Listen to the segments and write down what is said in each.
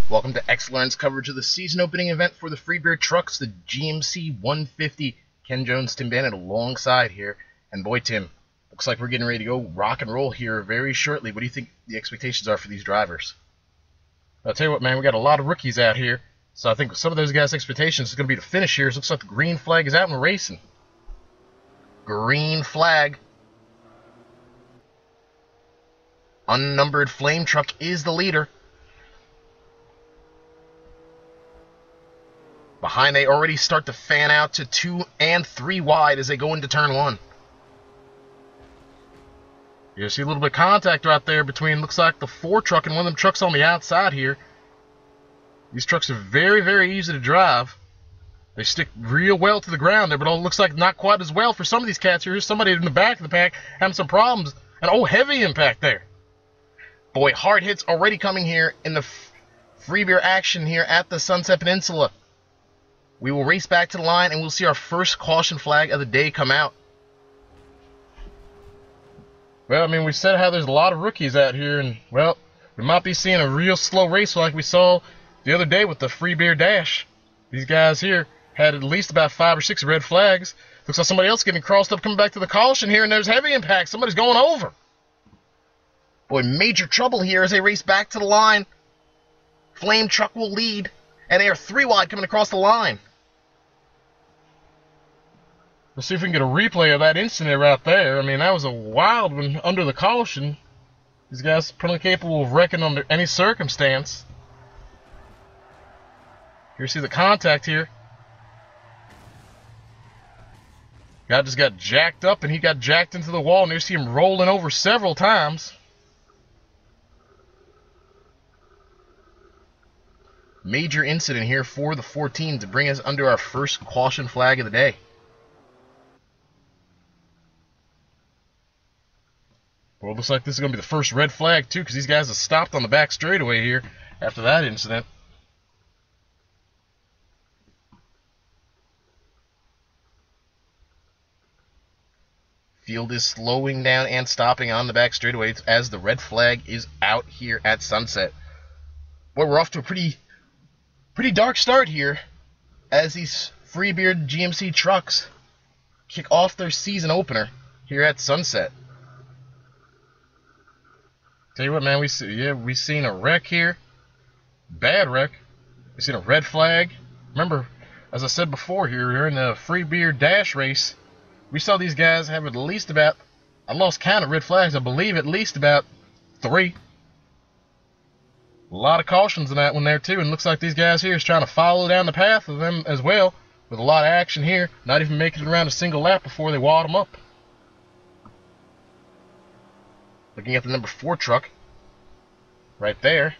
Welcome to XLRN's coverage of the season opening event for the Freebeard trucks, the GMC 150. Ken Jones, Tim Bannett alongside here. And boy, Tim, looks like we're getting ready to go rock and roll here very shortly. What do you think the expectations are for these drivers? I'll tell you what, man, we got a lot of rookies out here. So I think some of those guys' expectations is going to be to finish here. It looks like the green flag is out and we're racing. Green flag. Unnumbered flame truck is the leader. Behind, they already start to fan out to 2 and 3 wide as they go into turn 1. You see a little bit of contact right there between, looks like the 4 truck and one of them trucks on the outside here. These trucks are very, very easy to drive. They stick real well to the ground there, but it looks like not quite as well for some of these cats here. Here's somebody in the back of the pack having some problems. And oh, heavy impact there. Boy, hard hits already coming here in the Freebeard action here at the Sunset Peninsula. We will race back to the line and we'll see our first caution flag of the day come out. Well, I mean, we said how there's a lot of rookies out here, and, well, we might be seeing a real slow race like we saw the other day with the Freebeard Dash. These guys here had at least about 5 or 6 red flags. Looks like somebody else getting crossed up coming back to the caution here, and there's heavy impact. Somebody's going over. Boy, major trouble here as they race back to the line. Flame truck will lead, and they are 3 wide coming across the line. Let's see if we can get a replay of that incident right there. I mean, that was a wild one under the caution. These guys are pretty capable of wrecking under any circumstance. Here you see the contact here. Guy just got jacked up and he got jacked into the wall, and you see him rolling over several times. Major incident here for the 14 to bring us under our first caution flag of the day. Well, it looks like this is going to be the first red flag, too, because these guys have stopped on the back straightaway here after that incident. Field is slowing down and stopping on the back straightaway as the red flag is out here at Sunset. Boy, we're off to a pretty dark start here as these Freebeard GMC trucks kick off their season opener here at Sunset. Tell you what, man, we seen a wreck here. Bad wreck. We seen a red flag. Remember, as I said before here, we're in the Freebeard Dash race. We saw these guys have at least about, I lost count of red flags, I believe at least about 3. A lot of cautions in that one there too, and looks like these guys here is trying to follow down the path of them as well, with a lot of action here, not even making it around a single lap before they wad them up. Looking at the number 4 truck, right there.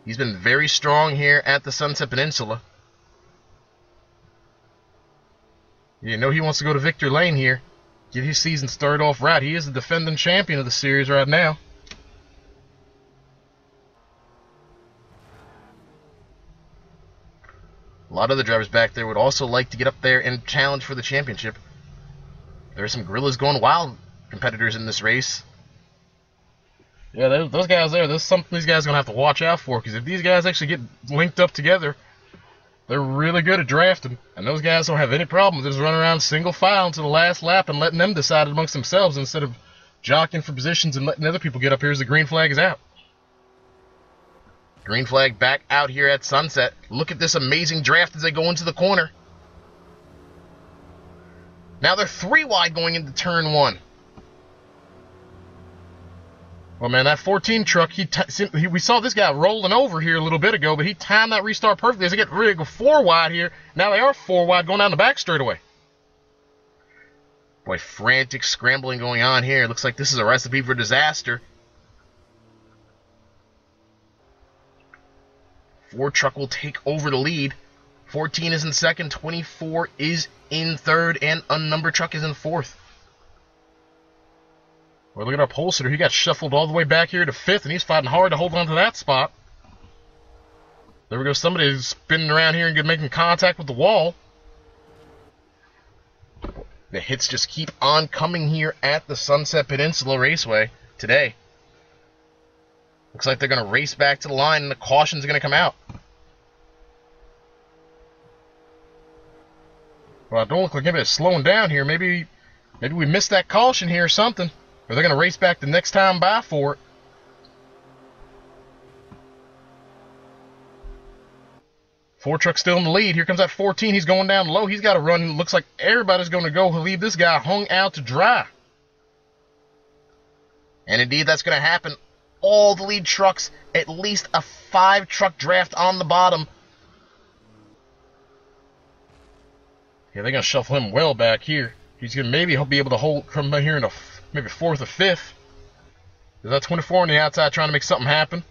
He's been very strong here at the Sunset Peninsula. You know he wants to go to victory lane here, get his season started off right. He is the defending champion of the series right now. A lot of the drivers back there would also like to get up there and challenge for the championship. There are some gorillas going wild competitors in this race. Yeah, those guys there, there's something these guys are going to have to watch out for, because if these guys actually get linked up together, they're really good at drafting, and those guys don't have any problem with just running around single file to the last lap and letting them decide amongst themselves instead of jockeying for positions and letting other people get up here as the green flag is out. Green flag back out here at Sunset. Look at this amazing draft as they go into the corner. Now they're 3 wide going into turn 1. Well, man, that 14 truck, we saw this guy rolling over here a little bit ago, but he timed that restart perfectly as they get ready to go 4 wide here. Now they are 4 wide going down the back straightaway. Boy, frantic scrambling going on here. Looks like this is a recipe for disaster. 4 truck will take over the lead. 14 is in second, 24 is in third, and unnumbered truck is in 4th. Well, look at our pole sitter. He got shuffled all the way back here to 5th, and he's fighting hard to hold on to that spot. There we go. Somebody's spinning around here and making contact with the wall. The hits just keep on coming here at the Sunset Peninsula Raceway today. Looks like they're going to race back to the line and the caution's going to come out. Well, it don't look like anybody's slowing down here. Maybe we missed that caution here or something. Or they're going to race back the next time by for it. Ford truck still in the lead. Here comes that 14. He's going down low. He's got to run. Looks like everybody's going to go leave this guy hung out to dry. And indeed, that's going to happen. All the lead trucks, at least a 5-truck draft on the bottom. Yeah, they're going to shuffle him well back here. He's going to maybe he'll be able to hold come here in a maybe 4th or 5th. There's that 24 on the outside trying to make something happen.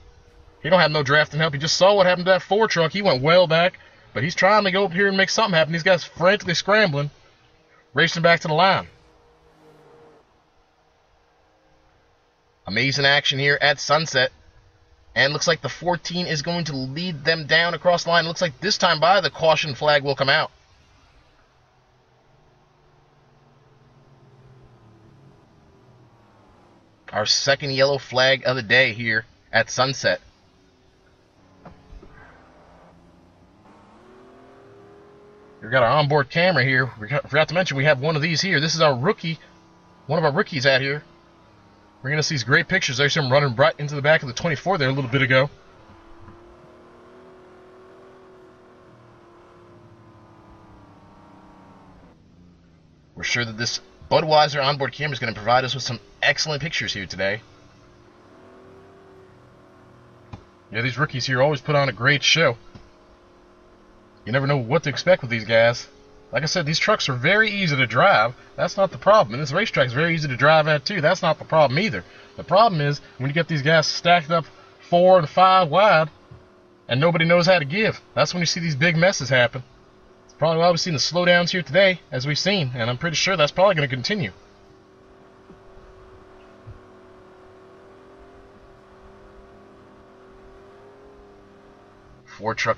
He don't have no drafting help. He just saw what happened to that 4 truck. He went well back, but he's trying to go up here and make something happen. These guys frantically scrambling, racing back to the line. Amazing action here at Sunset. And looks like the 14 is going to lead them down across the line. Looks like this time by the caution flag will come out. Our second yellow flag of the day here at Sunset. We've got our onboard camera here. We forgot to mention we have one of these here. This is our rookie, one of our rookies out here. We're going to see these great pictures. There's him running right into the back of the 24 there a little bit ago. We're sure that this Budweiser onboard camera is going to provide us with some excellent pictures here today. Yeah, these rookies here always put on a great show. You never know what to expect with these guys. Like I said, these trucks are very easy to drive. That's not the problem. And this racetrack is very easy to drive at too. That's not the problem either. The problem is when you get these guys stacked up 4 and 5 wide and nobody knows how to give. That's when you see these big messes happen. It's probably why we've seen the slowdowns here today, as we've seen, and I'm pretty sure that's probably going to continue. Ford truck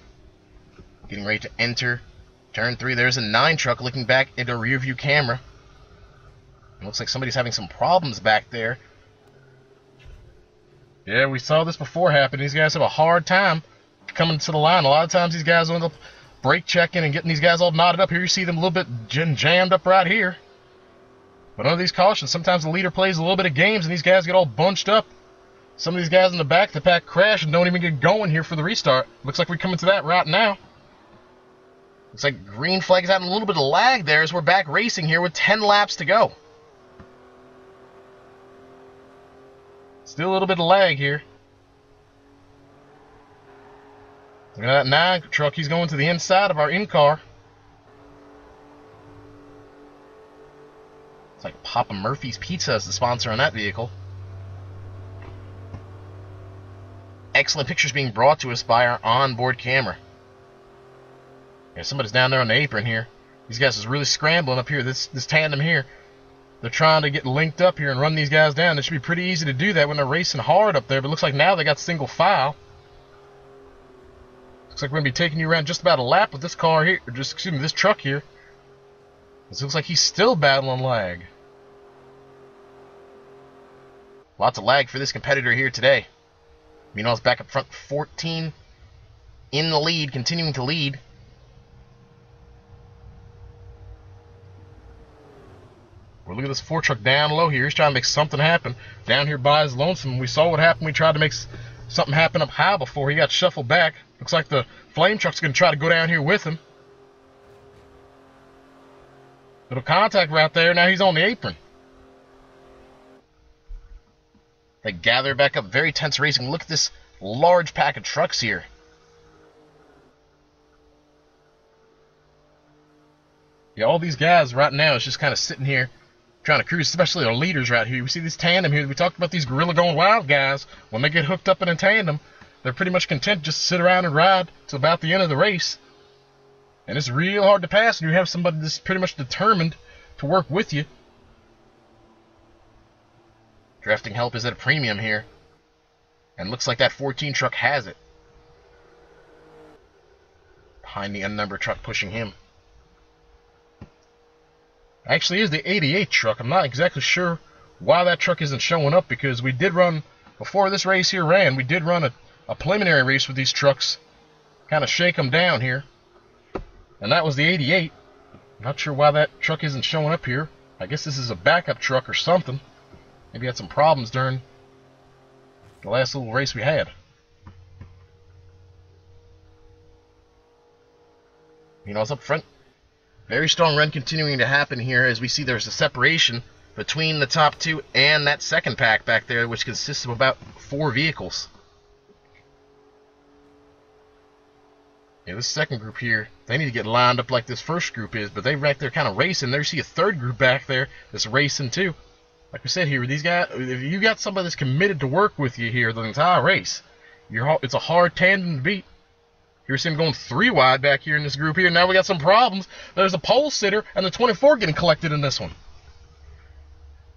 getting ready to enter turn 3. There's a 9 truck looking back into a rear view camera. It looks like somebody's having some problems back there. Yeah, we saw this before happen. These guys have a hard time coming to the line. A lot of times these guys end up brake checking and getting these guys all knotted up. Here you see them a little bit jammed up right here. But under these cautions, sometimes the leader plays a little bit of games and these guys get all bunched up. Some of these guys in the back of the pack crash and don't even get going here for the restart. Looks like we're coming to that right now. Looks like green flag is having a little bit of lag there as we're back racing here with 10 laps to go. Still a little bit of lag here. Look at that 9 truck. He's going to the inside of our in-car. It's like Papa Murphy's Pizza is the sponsor on that vehicle. Excellent pictures being brought to us by our onboard camera. Yeah, somebody's down there on the apron here. These guys is really scrambling up here. This tandem here. They're trying to get linked up here and run these guys down. It should be pretty easy to do that when they're racing hard up there. But it looks like now they got single file. Looks like we're going to be taking you around just about a lap with this car here. Or just, excuse me, this truck here. It looks like he's still battling lag. Lots of lag for this competitor here today. Meanwhile, it's back up front, 14 in the lead, continuing to lead. Well, look at this 4 truck down low here. He's trying to make something happen. Down here by his lonesome. We saw what happened. We tried to make something happen up high before he got shuffled back. Looks like the flame truck's going to try to go down here with him. Little contact right there. Now he's on the apron. They gather back up. Very tense racing. Look at this large pack of trucks here. Yeah, all these guys right now is just kind of sitting here trying to cruise, especially our leaders right here. We see this tandem here. We talked about these gorilla going wild guys. When they get hooked up in a tandem, they're pretty much content just to sit around and ride till about the end of the race. And it's real hard to pass, and you have somebody that's pretty much determined to work with you. Drafting help is at a premium here. And looks like that 14 truck has it. Behind the unnumbered truck pushing him. Actually is the 88 truck. I'm not exactly sure why that truck isn't showing up because we did run before this race here ran, we did run a preliminary race with these trucks, kind of shake them down here, and that was the 88. Not sure why that truck isn't showing up here. I guess this is a backup truck or something. Maybe had some problems during the last little race we had. You know, it's up front. Very strong run continuing to happen here as we see there's a separation between the top two and that second pack back there, which consists of about 4 vehicles. Yeah, this second group here, they need to get lined up like this first group is, but they right there kind of racing. There you see a third group back there that's racing too. Like we said here, these guys, if you got somebody that's committed to work with you here the entire race, it's a hard tandem to beat. Here's him going 3 wide back here in this group here. Now we got some problems. There's a pole sitter and the 24 getting collected in this one.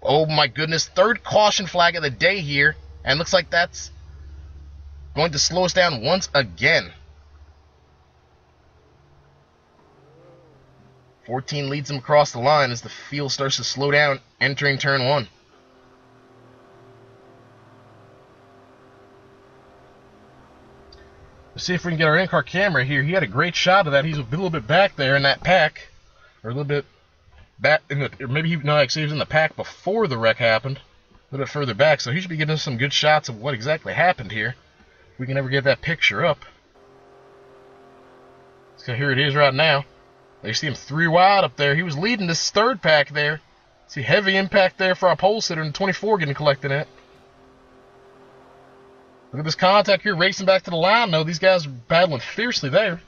Oh my goodness, 3rd caution flag of the day here, and looks like that's going to slow us down once again. 14 leads him across the line as the field starts to slow down entering turn 1. Let's see if we can get our in-car camera here. He had a great shot of that. He's a little bit back there in that pack, or a little bit back in the, or maybe actually he was in the pack before the wreck happened, a little bit further back. So he should be getting us some good shots of what exactly happened here. If we can ever get that picture up. So here it is right now. You see him 3 wide up there. He was leading this 3rd pack there. See heavy impact there for our pole sitter and 24 getting collected in it. Look at this contact here racing back to the line though. These guys are battling fiercely there.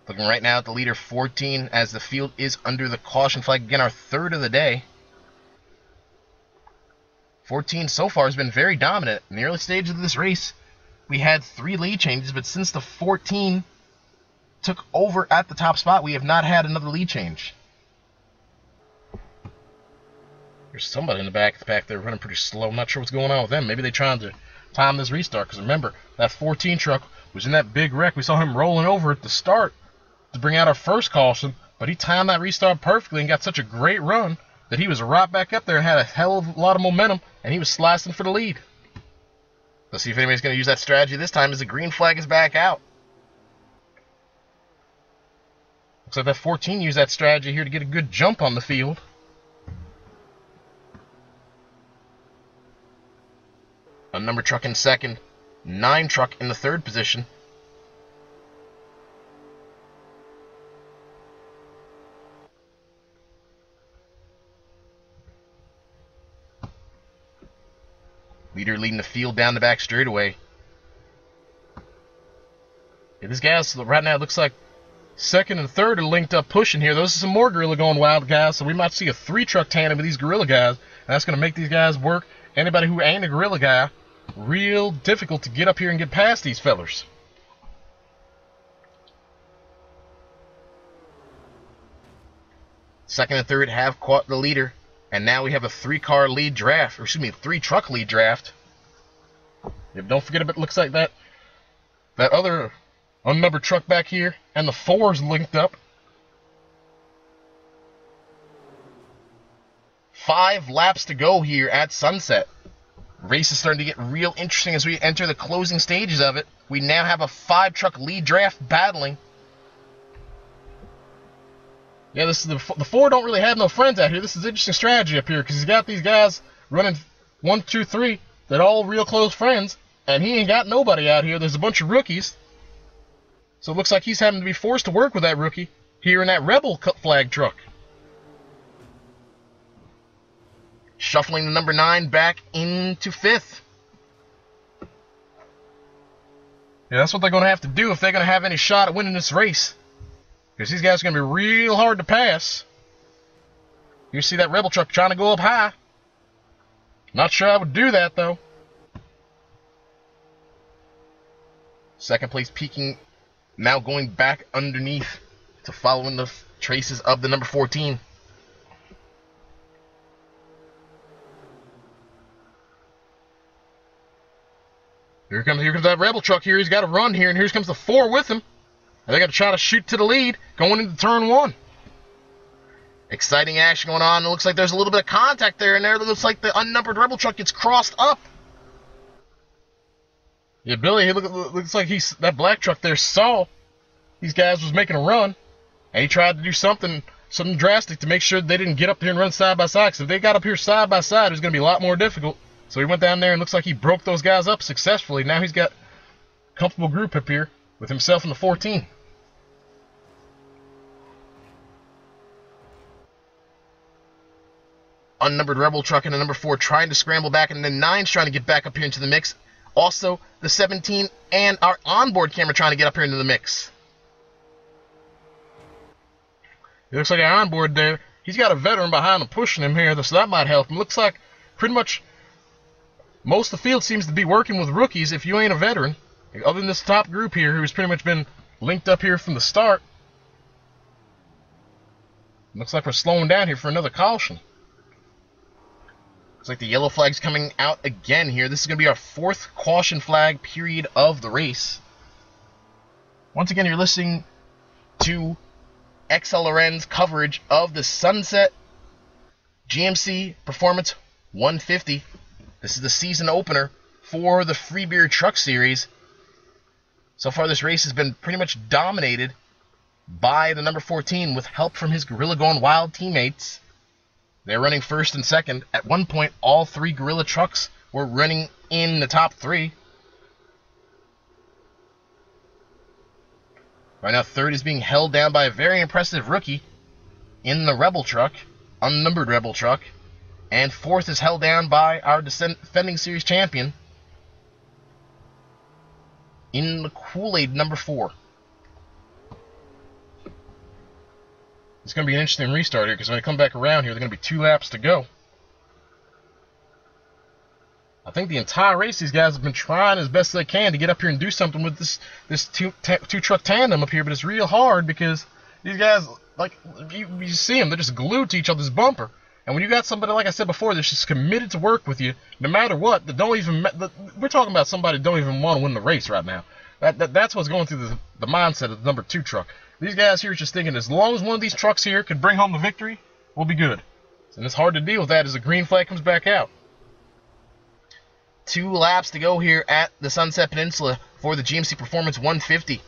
Looking right now at the leader 14 as the field is under the caution flag. Again, our 3rd of the day. 14 so far has been very dominant. In the early stages of this race, we had 3 lead changes, but since the 14 took over at the top spot, we have not had another lead change. There's somebody in the back of the pack there running pretty slow. I'm not sure what's going on with them. Maybe they're trying to time this restart, because remember, that 14 truck was in that big wreck. We saw him rolling over at the start to bring out our first caution, but he timed that restart perfectly and got such a great run that he was right back up there and had a hell of a lot of momentum, and he was slicing for the lead. Let's see if anybody's going to use that strategy this time as the green flag is back out. Looks like that 14 used that strategy here to get a good jump on the field. A number truck in 2nd, 9 truck in the 3rd position. Leader leading the field down the back straightaway. Yeah, this gas right now, it looks like 2nd and 3rd are linked up pushing here. Those are some more Gorilla going wild guys, so we might see a 3-truck tandem with these Gorilla guys, and that's going to make these guys work. Anybody who ain't a Gorilla guy, real difficult to get up here and get past these fellers. Second and 3rd have caught the leader. And now we have a 3-car lead draft, or excuse me, 3-truck lead draft. Yeah, don't forget about, it looks like that other unnumbered truck back here, and the 4's linked up. 5 laps to go here at sunset. Race is starting to get real interesting as we enter the closing stages of it. We now have a 5-truck lead draft battling. Yeah, this is the 4 don't really have no friends out here. This is interesting strategy up here because he's got these guys running 1, 2, 3. They're all real close friends, and he ain't got nobody out here. There's a bunch of rookies. So it looks like he's having to be forced to work with that rookie here in that Rebel flag truck. Shuffling the number 9 back into 5th. Yeah, that's what they're going to have to do if they're going to have any shot at winning this race. Because these guys are going to be real hard to pass. You see that Rebel truck trying to go up high. Not sure I would do that, though. Second place peaking, now going back underneath to follow in the traces of the number 14. Here comes that Rebel truck here. He's got to run here, and here comes the 4 with him. And they got to try to shoot to the lead going into turn 1. Exciting action going on. It looks like there's a little bit of contact there and there. It looks like the unnumbered Rebel truck gets crossed up. Yeah, Billy, he looks like that black truck there saw these guys was making a run, and he tried to do something drastic to make sure they didn't get up here and run side by side. Because if they got up here side by side, it was going to be a lot more difficult. So he went down there and looks like he broke those guys up successfully. Now he's got a comfortable group up here with himself and the 14. Unnumbered Rebel truck and the number 4 trying to scramble back, and then 9's trying to get back up here into the mix. Also, the 17 and our onboard camera trying to get up here into the mix. It looks like our onboard there, he's got a veteran behind him pushing him here, so that might help him. Looks like pretty much most of the field seems to be working with rookies if you ain't a veteran. Other than this top group here, who's pretty much been linked up here from the start. Looks like we're slowing down here for another caution. Looks like the yellow flag's coming out again here. This is going to be our 4th caution flag period of the race. Once again, you're listening to XLRN's coverage of the Sunset GMC Performance 150. This is the season opener for the Free Beer Truck Series. So far, this race has been pretty much dominated by the number 14 with help from his Gorilla Gone Wild teammates. They're running first and second. At one point, all 3 Gorilla trucks were running in the top 3. Right now, 3rd is being held down by a very impressive rookie in the Rebel truck, unnumbered Rebel truck. And 4th is held down by our defending series champion in the Kool-Aid number 4. It's going to be an interesting restart here, because when they come back around here, there's going to be 2 laps to go. I think the entire race, these guys have been trying as best they can to get up here and do something with this two-truck tandem up here, but it's real hard because these guys, like, you see them, they're just glued to each other's bumper. And when you got somebody, like I said before, that's just committed to work with you, no matter what, we're talking about somebody that don't even want to win the race right now. That's what's going through the mindset of the number 2 truck. These guys here are just thinking, as long as one of these trucks here could bring home the victory, we'll be good. And it's hard to deal with that as the green flag comes back out. 2 laps to go here at the Sunset Peninsula for the GMC Performance 150.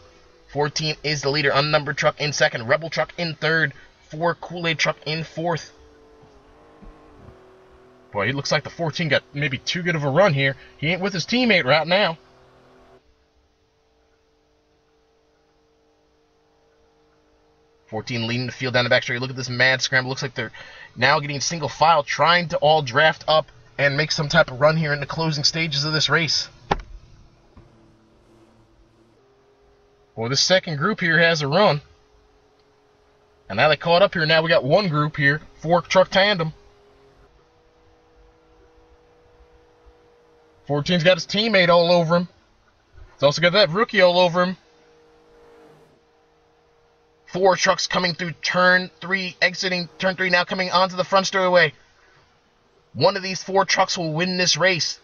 14 is the leader, unnumbered truck in 2nd, Rebel truck in 3rd, 4 Kool-Aid truck in 4th. Boy, he looks like the 14 got maybe too good of a run here. He ain't with his teammate right now. (14) leading the field down the back straight. Look at this mad scramble. Looks like they're now getting single file, trying to all draft up and make some type of run here in the closing stages of this race. Well, this second group here has a run. And now they caught up here. Now we got one group here, 4 truck tandem. 14's got his teammate all over him. He's also got that rookie all over him. 4 trucks coming through turn 3, exiting turn 3, now coming onto the front straightaway. One of these 4 trucks will win this race.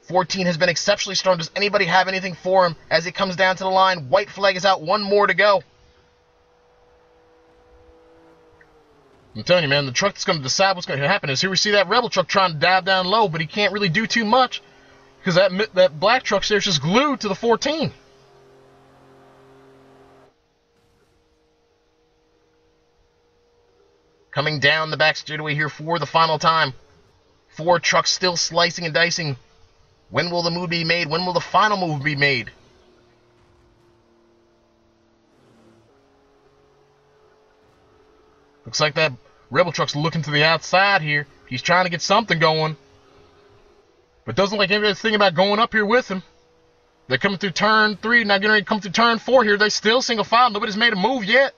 14 has been exceptionally strong. Does anybody have anything for him as it comes down to the line? White flag is out. 1 more to go. I'm telling you, man, the truck that's going to decide what's going to happen is here we see that Rebel truck trying to dive down low, but he can't really do too much because that black truck there is just glued to the 14. Coming down the back straightaway here for the final time. 4 trucks still slicing and dicing. When will the move be made? When will the final move be made? Looks like that Rebel truck's looking to the outside here. He's trying to get something going. But doesn't like anybody's thinking about going up here with him. They're coming through turn 3. Now getting ready to come through turn 4 here. They still single file. Nobody's made a move yet.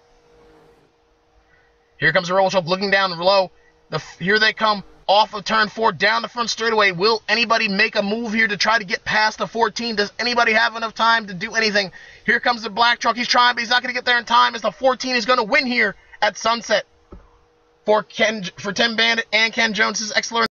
Here comes the Rebel truck looking down low. Here they come off of turn 4 down the front straightaway. Will anybody make a move here to try to get past the 14? Does anybody have enough time to do anything? Here comes the black truck. He's trying, but he's not going to get there in time as the 14 is going to win here at Sunset. For Tim Bandit and Ken Jones, this is XLRN.